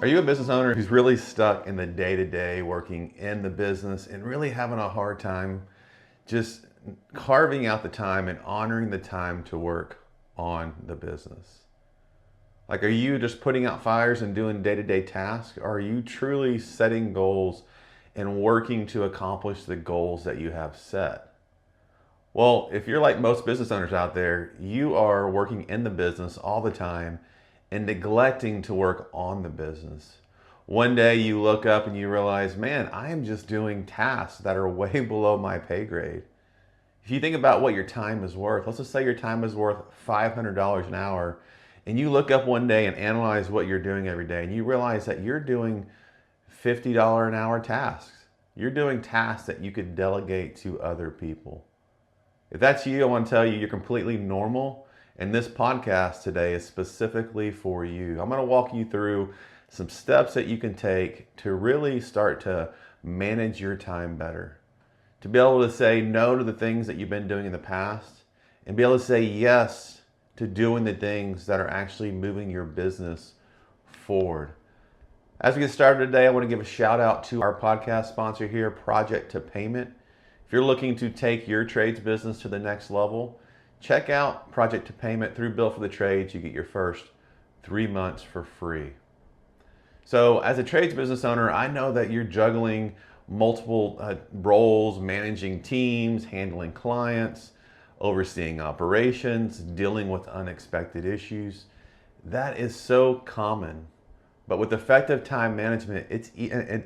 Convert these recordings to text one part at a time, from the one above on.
Are you a business owner who's really stuck in the day-to-day, working in the business and really having a hard time just carving out the time and honoring the time to work on the business? Like, are you just putting out fires and doing day-to-day tasks? Or are you truly setting goals and working to accomplish the goals that you have set? Well, if you're like most business owners out there, you are working in the business all the time and neglecting to work on the business. One day you look up and you realize, man, I am just doing tasks that are way below my pay grade. If you think about what your time is worth, let's just say your time is worth $500 an hour, and you look up one day and analyze what you're doing every day, and you realize that you're doing $50 an hour tasks. You're doing tasks that you could delegate to other people. If that's you, I want to tell you you're completely normal, and this podcast today is specifically for you. I'm going to walk you through some steps that you can take to really start to manage your time better, to be able to say no to the things that you've been doing in the past, and be able to say yes to doing the things that are actually moving your business forward. As we get started today, I want to give a shout out to our podcast sponsor here, Project to Payment. If you're looking to take your trades business to the next level, check out Project to Payment. Through Bill for the Trades, you get your first 3 months for free. So as a trades business owner, I know that you're juggling multiple roles, managing teams, handling clients, overseeing operations, dealing with unexpected issues. That is so common. But with effective time management,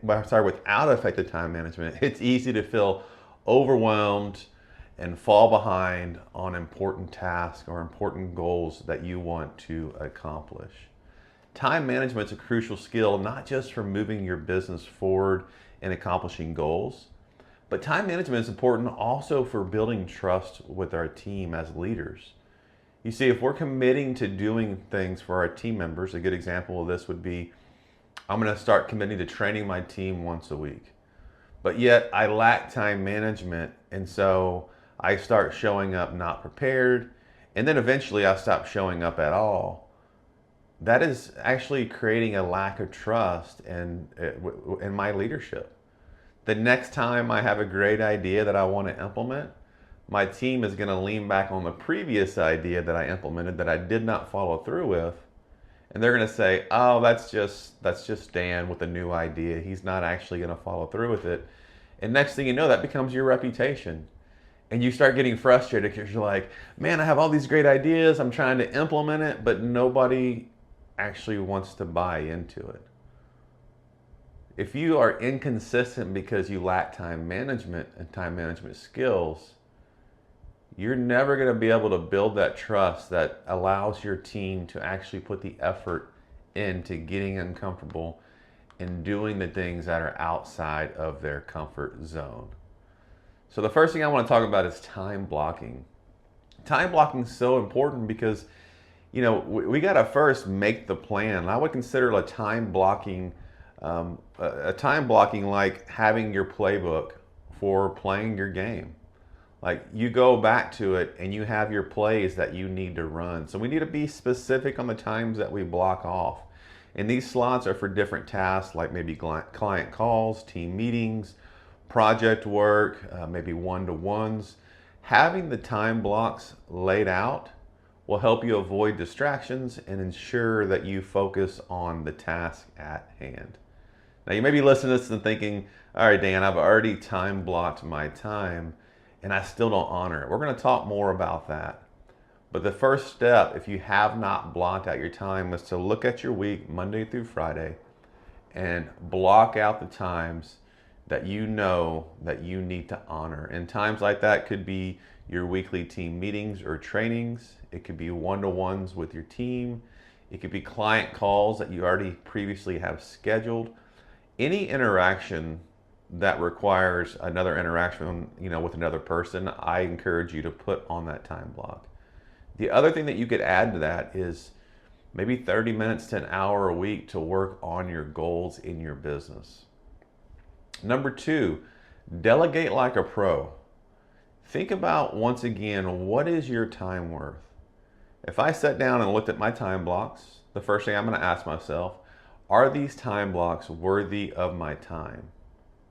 without effective time management, it's easy to feel overwhelmed and fall behind on important tasks or important goals that you want to accomplish. Time management is a crucial skill, not just for moving your business forward and accomplishing goals, but time management is important also for building trust with our team as leaders. You see, if we're committing to doing things for our team members, a good example of this would be, I'm going to start committing to training my team once a week. But yet I lack time management, and so I start showing up not prepared, and then eventually I stop showing up at all. That is actually creating a lack of trust in my leadership. The next time I have a great idea that I want to implement, my team is going to lean back on the previous idea that I implemented that I did not follow through with. And they're going to say, oh, that's just Dan with a new idea. He's not actually going to follow through with it. And next thing you know, that becomes your reputation. And you start getting frustrated because you're like, man, I have all these great ideas. I'm trying to implement it, but nobody actually wants to buy into it. If you are inconsistent because you lack time management and time management skills, you're never going to be able to build that trust that allows your team to actually put the effort into getting uncomfortable and doing the things that are outside of their comfort zone. So the first thing I want to talk about is time blocking. Time blocking is so important because, we got to first make the plan. I would consider a time blocking like having your playbook for playing your game. Like, you go back to it and you have your plays that you need to run. So we need to be specific on the times that we block off. And these slots are for different tasks, like maybe client calls, team meetings, project work, maybe one-to-ones. Having the time blocks laid out will help you avoid distractions and ensure that you focus on the task at hand. Now, you may be listening to this and thinking, all right, Dan, I've already time blocked my time and I still don't honor it. We're going to talk more about that. But the first step, if you have not blocked out your time, is to look at your week, Monday through Friday, and block out the times that you know that you need to honor. And times like that could be your weekly team meetings or trainings. It could be one-to-ones with your team. It could be client calls that you already previously have scheduled. Any interaction that requires another interaction, with another person, I encourage you to put on that time block. The other thing that you could add to that is maybe 30 minutes to an hour a week to work on your goals in your business. Number 2, delegate like a pro. Think about, once again, what is your time worth? If I sat down and looked at my time blocks, the first thing I'm going to ask myself, Are these time blocks worthy of my time?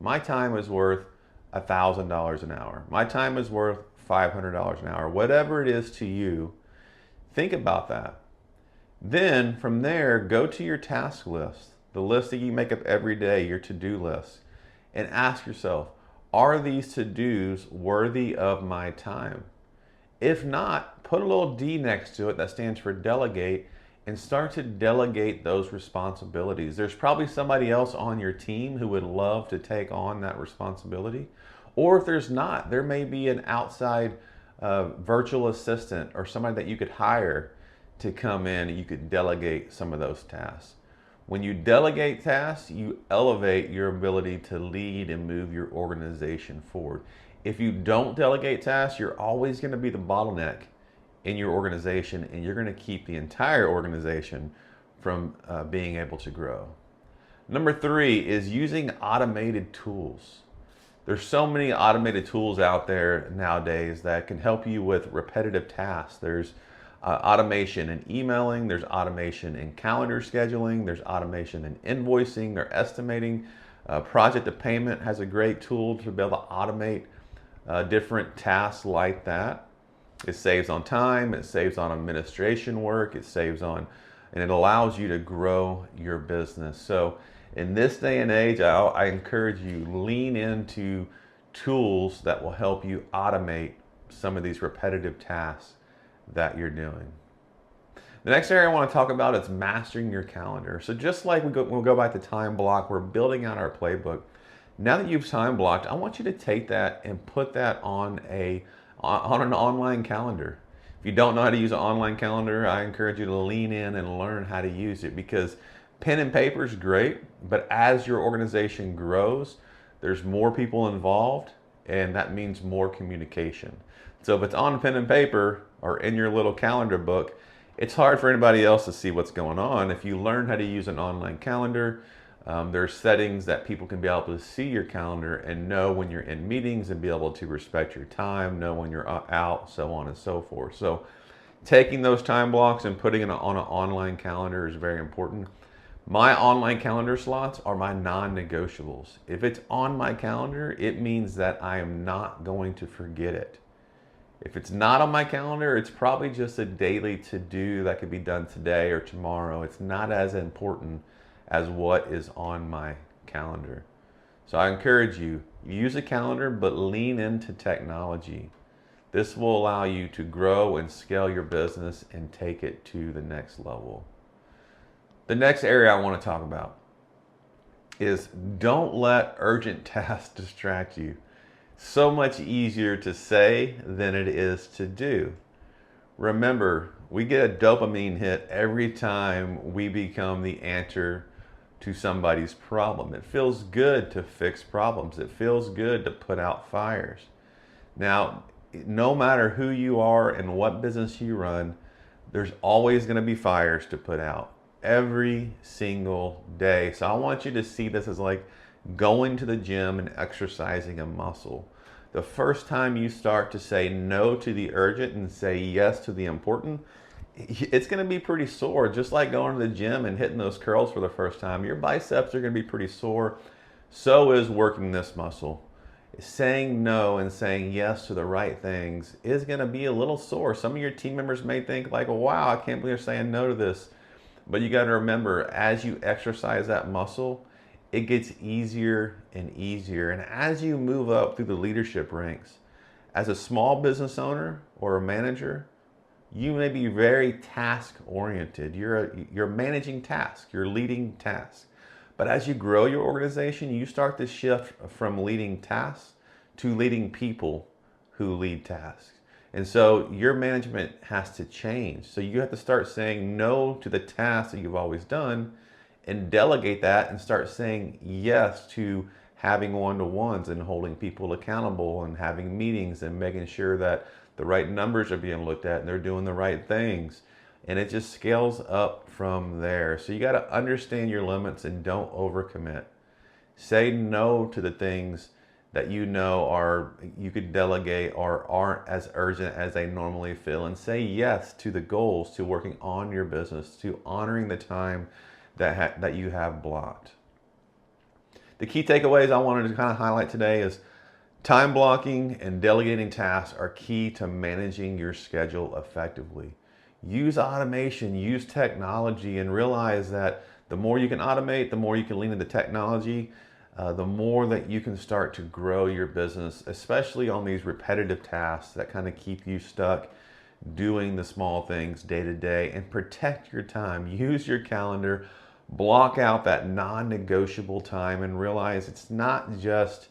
My time is worth $1,000 an hour. My time is worth $500 an hour. Whatever it is to you, think about that. Then from there, go to your task list, the list that you make up every day, your to-do list, and ask yourself, are these to-dos worthy of my time? If not, put a little D next to it that stands for delegate and start to delegate those responsibilities. There's probably somebody else on your team who would love to take on that responsibility. Or if there's not, there may be an outside virtual assistant or somebody that you could hire to come in and you could delegate some of those tasks. When you delegate tasks, you elevate your ability to lead and move your organization forward. If you don't delegate tasks, you're always going to be the bottleneck in your organization, and you're going to keep the entire organization from being able to grow. Number 3 is using automated tools. There's so many automated tools out there nowadays that can help you with repetitive tasks. There's automation in emailing, there's automation in calendar scheduling, there's automation in invoicing or estimating. Project to Payment has a great tool to be able to automate different tasks like that. It saves on time, it saves on administration work, it saves on, and it allows you to grow your business. So in this day and age, I encourage you, lean into tools that will help you automate some of these repetitive tasks that you're doing. The next area I want to talk about is mastering your calendar. So just like we'll go back to time block, we're building out our playbook. Now that you've time blocked, I want you to take that and put that on an online calendar. If you don't know how to use an online calendar, I encourage you to lean in and learn how to use it, because pen and paper is great, but as your organization grows, there's more people involved, and that means more communication. So if it's on pen and paper or in your little calendar book, it's hard for anybody else to see what's going on. If you learn how to use an online calendar, there's settings that people can be able to see your calendar and know when you're in meetings and be able to respect your time, know when you're out, so on and so forth. So taking those time blocks and putting it on an online calendar is very important. My online calendar slots are my non-negotiables. If it's on my calendar, it means that I am not going to forget it. If it's not on my calendar, it's probably just a daily to-do that could be done today or tomorrow. It's not as important as what is on my calendar. So I encourage you, use a calendar, but lean into technology. This will allow you to grow and scale your business and take it to the next level. The next area I want to talk about is don't let urgent tasks distract you. So much easier to say than it is to do. Remember, we get a dopamine hit every time we become the answer to somebody's problem. It feels good to fix problems. It feels good to put out fires. Now, no matter who you are and what business you run, there's always going to be fires to put out every single day. So I want you to see this as like going to the gym and exercising a muscle. The first time you start to say no to the urgent and say yes to the important, it's going to be pretty sore. Just like going to the gym and hitting those curls for the first time, your biceps are going to be pretty sore. So is working this muscle. Saying no and saying yes to the right things is going to be a little sore. Some of your team members may think like, wow, I can't believe they're saying no to this. But you got to remember, as you exercise that muscle, it gets easier and easier. And as you move up through the leadership ranks, as a small business owner or a manager, you may be very task oriented. You're managing tasks, you're leading tasks. But as you grow your organization, you start to shift from leading tasks to leading people who lead tasks. And so your management has to change. So you have to start saying no to the tasks that you've always done and delegate that and start saying yes to having one-to-ones and holding people accountable and having meetings and making sure that the right numbers are being looked at and they're doing the right things. And it just scales up from there. So you got to understand your limits and don't overcommit. Say no to the things that you know are you could delegate or aren't as urgent as they normally feel, and say yes to the goals, to working on your business, to honoring the time that you have blocked. The key takeaways I wanted to kind of highlight today is time blocking and delegating tasks are key to managing your schedule effectively. Use automation, use technology, and realize that the more you can automate, the more you can lean into technology, the more that you can start to grow your business, especially on these repetitive tasks that kind of keep you stuck doing the small things day to day. And protect your time. Use your calendar, block out that non-negotiable time, and realize it's not just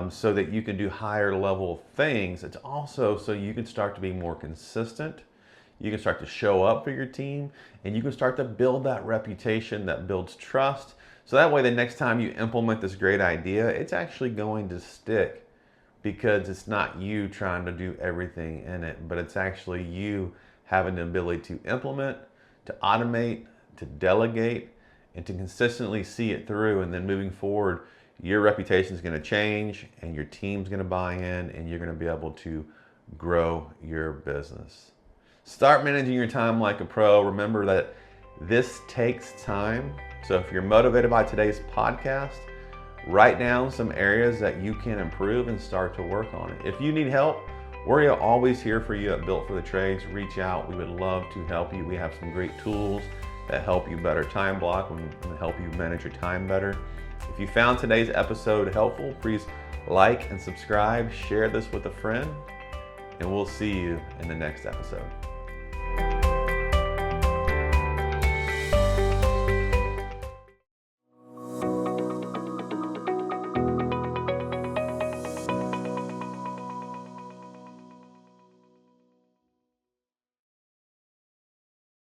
so that you can do higher level things. It's also so you can start to be more consistent. You can start to show up for your team, and you can start to build that reputation that builds trust. So that way, the next time you implement this great idea, it's actually going to stick, because it's not you trying to do everything in it, but it's actually you having the ability to implement, to automate, to delegate, and to consistently see it through. And then moving forward, your reputation is going to change, and your team's going to buy in, and you're going to be able to grow your business. Start managing your time like a pro. Remember that this takes time. So if you're motivated by today's podcast, write down some areas that you can improve and start to work on it. If you need help, we're always here for you at Built for the Trades. Reach out. We would love to help you. We have some great tools that help you better time block and help you manage your time better. If you found today's episode helpful, please like and subscribe, share this with a friend, and we'll see you in the next episode.